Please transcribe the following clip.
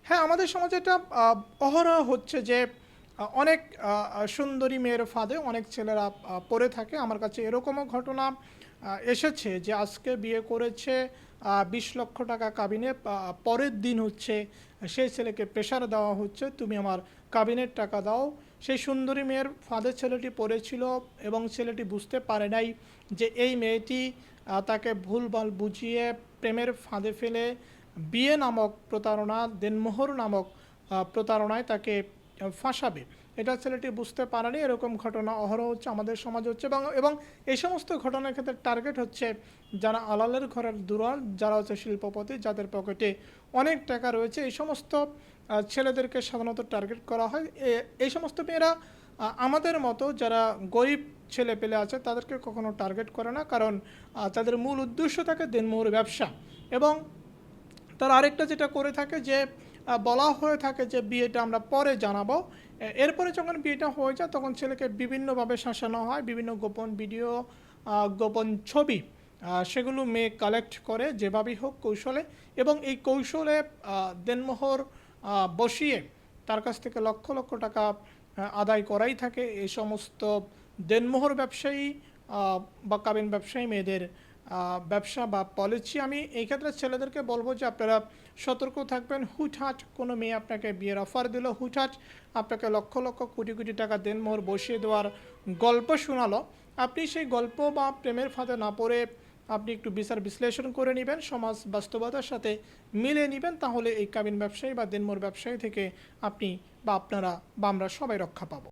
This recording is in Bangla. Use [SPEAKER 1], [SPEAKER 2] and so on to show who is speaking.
[SPEAKER 1] হ্যাঁ, আমাদের সমাজে এটা অহরহ হচ্ছে যে অনেক সুন্দরী মেয়ের ফাঁদে অনেক ছেলেরা পড়ে থাকে। আমার কাছে এরকমও ঘটনা এসেছে যে আজকে বিয়ে করেছে, ২০ লক্ষ টাকা কাবিনে, পরের দিন হচ্ছে সেই ছেলেকে প্রেশার দেওয়া হচ্ছে, তুমি আমার কাবিনের টাকা দাও। সেই সুন্দরী মেয়ের ফাঁদে ছেলেটি পড়েছিল এবং ছেলেটি বুঝতে পারে নাই যে এই মেয়েটি তাকে ভুলভাল বুঝিয়ে প্রেমের ফাঁদে ফেলে বিয়ে নামক প্রতারণা, দেনমোহর নামক প্রতারণায় তাকে ফাঁসাবে। এটা ছেলেটি বুঝতে পারেনি। এরকম ঘটনা অহরহ হচ্ছে, আমাদের সমাজে হচ্ছে, এবং এই সমস্ত ঘটনার ক্ষেত্রে টার্গেট হচ্ছে যারা আলালের ঘরের দুলাল, যারা হচ্ছে শিল্পপতি, যাদের পকেটে অনেক টাকা রয়েছে। এই সমস্ত ছেলেদেরকে সাধারণত টার্গেট করা হয়। এই সমস্ত মেয়েরা আমাদের মতো যারা গরিব ছেলে পেলে আছে তাদেরকে কখনো টার্গেট করে না, কারণ তাদের মূল উদ্দেশ্য থাকে দেনমোহর ব্যবসা। এবং তার আরেকটা যেটা করে থাকে যে বলা হয়ে থাকে যে বিয়েটা আমরা পরে জানাবো। এরপরে যখন বিয়েটা হয়ে যায় তখন ছেলেকে বিভিন্নভাবে শাসানো হয়, বিভিন্ন গোপন ভিডিও, গোপন ছবি, সেগুলো মেয়ে কালেক্ট করে যেভাবেই হোক কৌশলে, এবং এই কৌশলে দেনমোহর বসিয়ে তার কাছ থেকে লক্ষ লক্ষ টাকা আদায় করাই থাকে এই সমস্ত দেনমোহর ব্যবসায়ী বা কাবিন ব্যবসায়ী মেয়েদের ব্যবসা বা পলিসি। আমি এই ক্ষেত্রে ছেলেদেরকে বলবো যে আপনারা সতর্ক থাকবেন। হুটহাট কোনো মেয়ে আপনাকে বিয়ের অফার দিল, হুটহাট আপনাকে লক্ষ লক্ষ কোটি কোটি টাকা দেনমোহর বসিয়ে দেওয়ার গল্প শোনালো, আপনি সেই গল্প বা প্রেমের ফাঁদে না পড়ে আপনি একটু বিচার বিশ্লেষণ করে নেবেন, সমাজ বাস্তবতার সাথে মিলিয়ে নেবেন, তাহলে এই কাবিন ব্যবসায়ী বা দেনমোহর ব্যবসায়ী থেকে আপনি বা আপনারা বা আমরা সবাই রক্ষা পাবো।